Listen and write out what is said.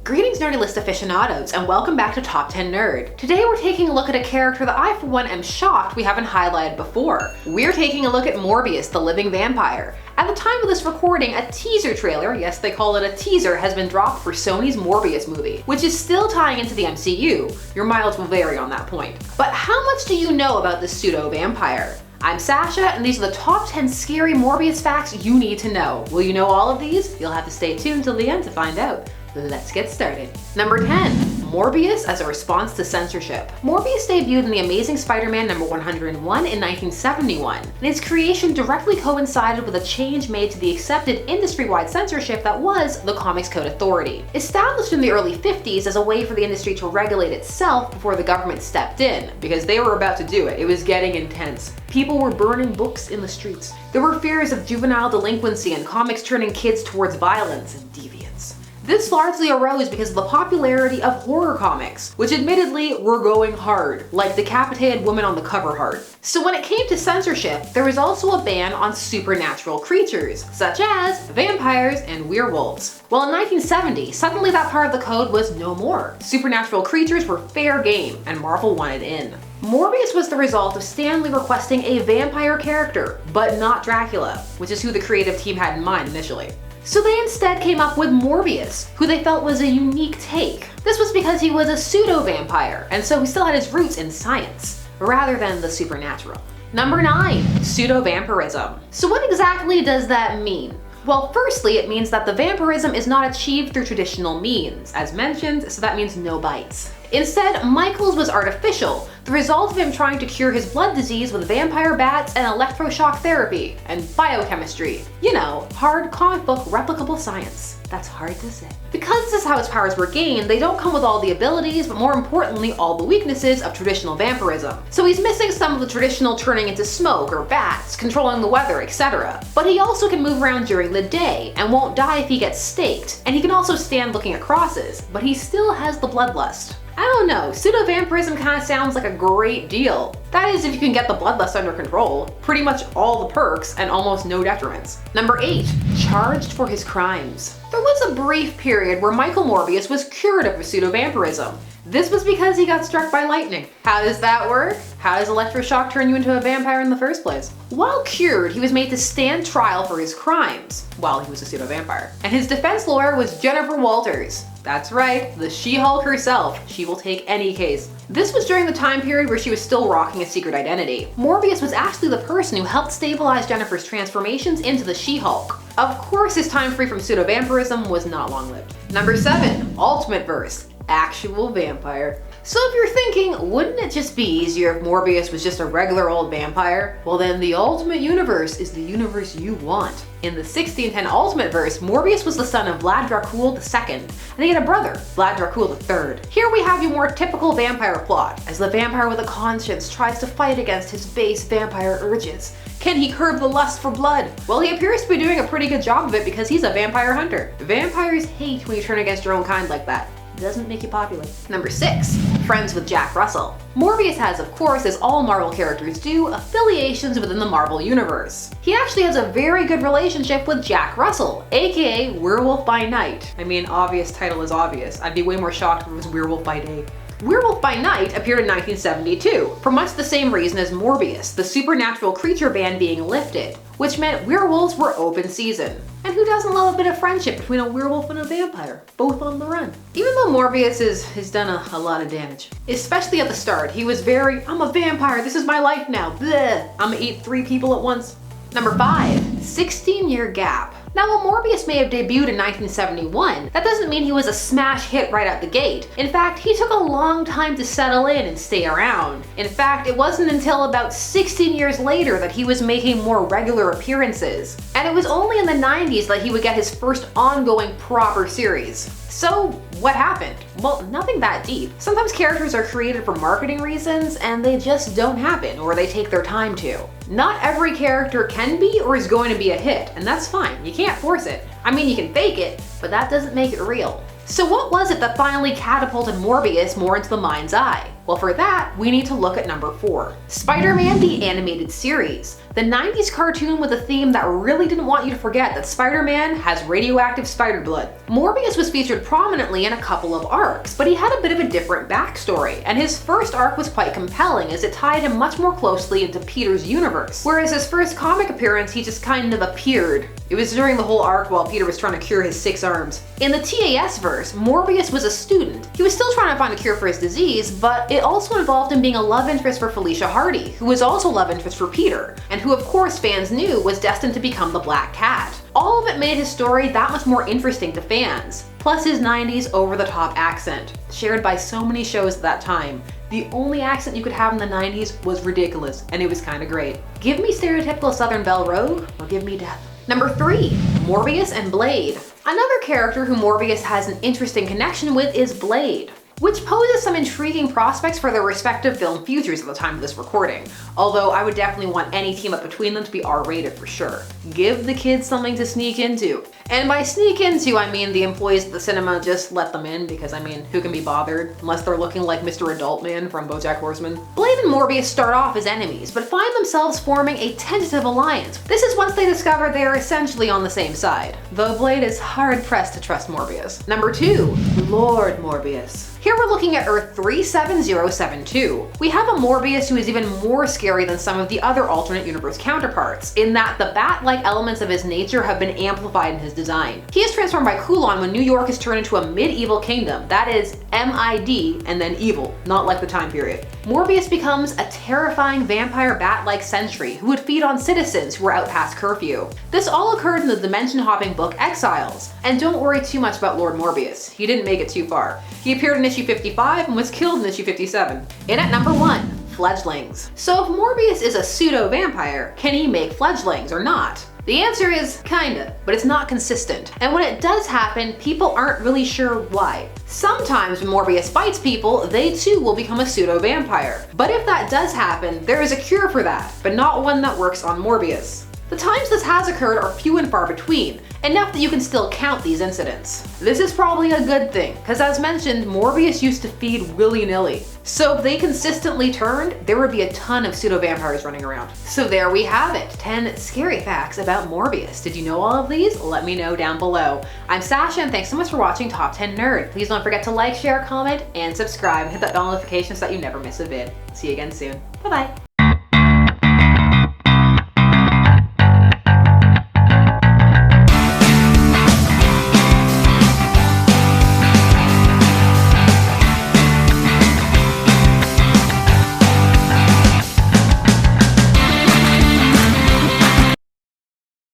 Greetings nerdy list aficionados and welcome back to Top 10 Nerd. Today we're taking a look at a character that I for one am shocked we haven't highlighted before. We're taking a look at Morbius, the living vampire. At the time of this recording, a teaser trailer, yes they call it a teaser, has been dropped for Sony's Morbius movie, which is still tying into the MCU. Your mileage will vary on that point. But how much do you know about this pseudo-vampire? I'm Sasha, and these are the top 10 scary Morbius facts you need to know. Will you know all of these? You'll have to stay tuned till the end to find out. Let's get started. Number 10. Morbius as a response to censorship. Morbius debuted in The Amazing Spider-Man number 101 in 1971, and his creation directly coincided with a change made to the accepted industry-wide censorship that was the Comics Code Authority. Established in the early 50s as a way for the industry to regulate itself before the government stepped in, because they were about to do it. It was getting intense. People were burning books in the streets. There were fears of juvenile delinquency and comics turning kids towards violence and deviance. This largely arose because of the popularity of horror comics, which admittedly were going hard, like Decapitated Woman on the Cover art. So when it came to censorship, there was also a ban on supernatural creatures, such as vampires and werewolves. Well, in 1970, suddenly that part of the code was no more. Supernatural creatures were fair game, and Marvel wanted in. Morbius was the result of Stan Lee requesting a vampire character, but not Dracula, which is who the creative team had in mind initially. So they instead came up with Morbius, who they felt was a unique take. This was because he was a pseudo-vampire, and so he still had his roots in science, rather than the supernatural. Number 9. Pseudo-vampirism. So what exactly does that mean? Well, firstly, it means that the vampirism is not achieved through traditional means, as mentioned, so that means no bites. Instead, Michael's was artificial, the result of him trying to cure his blood disease with vampire bats and electroshock therapy, and biochemistry. You know, hard comic book replicable science. That's hard to say. Because this is how his powers were gained, they don't come with all the abilities, but more importantly, all the weaknesses of traditional vampirism. So he's missing some of the traditional turning into smoke or bats, controlling the weather, etc. But he also can move around during the day, and won't die if he gets staked. And he can also stand looking at crosses, but he still has the bloodlust. I don't know, pseudo-vampirism kind of sounds like a great deal. That is if you can get the bloodlust under control, pretty much all the perks and almost no detriments. Number 8. Charged for his crimes. There was a brief period where Michael Morbius was cured of pseudo-vampirism. This was because he got struck by lightning. How does that work? How does electroshock turn you into a vampire in the first place? While cured, he was made to stand trial for his crimes, while he was a pseudo-vampire. And his defense lawyer was Jennifer Walters. That's right, the She-Hulk herself. She will take any case. This was during the time period where she was still rocking a secret identity. Morbius was actually the person who helped stabilize Jennifer's transformations into the She-Hulk. Of course, his time free from pseudo-vampirism was not long-lived. Number 7. Ultimate Verse. Actual vampire. So if you're thinking, wouldn't it just be easier if Morbius was just a regular old vampire? Well then, the Ultimate Universe is the universe you want. In the 1610 Ultimate Verse, Morbius was the son of Vlad Dracul II, and he had a brother, Vlad Dracul III. Here we have your more typical vampire plot, as the vampire with a conscience tries to fight against his base vampire urges. Can he curb the lust for blood? Well, he appears to be doing a pretty good job of it because he's a vampire hunter. Vampires hate when you turn against your own kind like that. Doesn't make you popular. Number 6. Friends with Jack Russell. Morbius has, of course, as all Marvel characters do, affiliations within the Marvel Universe. He actually has a very good relationship with Jack Russell, aka Werewolf by Night. I mean, obvious title is obvious. I'd be way more shocked if it was Werewolf by Day. Werewolf by Night appeared in 1972, for much the same reason as Morbius, the supernatural creature ban being lifted, which meant werewolves were open season. And who doesn't love a bit of friendship between a werewolf and a vampire, both on the run? Even though Morbius has done a lot of damage, especially at the start, he was very, I'm a vampire, this is my life now, bleh, I'm gonna eat 3 people at once. Number 5. 16-year gap. Now, while Morbius may have debuted in 1971, that doesn't mean he was a smash hit right out the gate. In fact, he took a long time to settle in and stay around. In fact, it wasn't until about 16 years later that he was making more regular appearances. And it was only in the 90s that he would get his first ongoing proper series. So, what happened? Well, nothing that deep. Sometimes characters are created for marketing reasons and they just don't happen, or they take their time to. Not every character can be or is going to be a hit, and that's fine. You can't force it. I mean, you can fake it, but that doesn't make it real. So what was it that finally catapulted Morbius more into the mind's eye? Well, for that, we need to look at number 4. Spider-Man the Animated Series. The 90s cartoon with a theme that really didn't want you to forget that Spider-Man has radioactive spider blood. Morbius was featured prominently in a couple of arcs, but he had a bit of a different backstory, and his first arc was quite compelling as it tied him much more closely into Peter's universe, whereas his first comic appearance he just kind of appeared. It was during the whole arc while Peter was trying to cure his 6 arms. In the TAS verse, Morbius was a student. He was still trying to find a cure for his disease, but it also involved him being a love interest for Felicia Hardy, who was also love interest for Peter, and who of course fans knew was destined to become the Black Cat. All of it made his story that much more interesting to fans, plus his 90s over-the-top accent, shared by so many shows at that time. The only accent you could have in the 90s was ridiculous, and it was kinda great. Give me stereotypical Southern Belle Rogue, or give me death. Number 3, Morbius and Blade. Another character who Morbius has an interesting connection with is Blade, which poses some intriguing prospects for their respective film futures at the time of this recording, although I would definitely want any team up between them to be R-rated for sure. Give the kids something to sneak into. And by sneak into, I mean the employees at the cinema just let them in because, I mean, who can be bothered unless they're looking like Mr. Adult Man from BoJack Horseman? Blade and Morbius start off as enemies, but find themselves forming a tentative alliance. This is once they discover they are essentially on the same side, though Blade is hard-pressed to trust Morbius. Number 2, Lord Morbius. Here we're looking at Earth 37072. We have a Morbius who is even more scary than some of the other alternate universe counterparts, in that the bat-like elements of his nature have been amplified in his design. He is transformed by Kulon when New York is turned into a medieval kingdom, that is MID and then evil, not like the time period. Morbius becomes a terrifying vampire bat-like sentry who would feed on citizens who were out past curfew. This all occurred in the dimension-hopping book Exiles, and don't worry too much about Lord Morbius, he didn't make it too far. He appeared in issue 55 and was killed in issue 57. In at number 1, fledglings. So if Morbius is a pseudo-vampire, can he make fledglings or not? The answer is kinda, but it's not consistent. And when it does happen, people aren't really sure why. Sometimes when Morbius fights people, they too will become a pseudo-vampire. But if that does happen, there is a cure for that, but not one that works on Morbius. The times this has occurred are few and far between, enough that you can still count these incidents. This is probably a good thing, because as mentioned, Morbius used to feed willy-nilly. So if they consistently turned, there would be a ton of pseudo-vampires running around. So there we have it, 10 scary facts about Morbius. Did you know all of these? Let me know down below. I'm Sasha, and thanks so much for watching Top 10 Nerd. Please don't forget to like, share, comment, and subscribe. Hit that bell notification so that you never miss a vid. See you again soon. Bye-bye.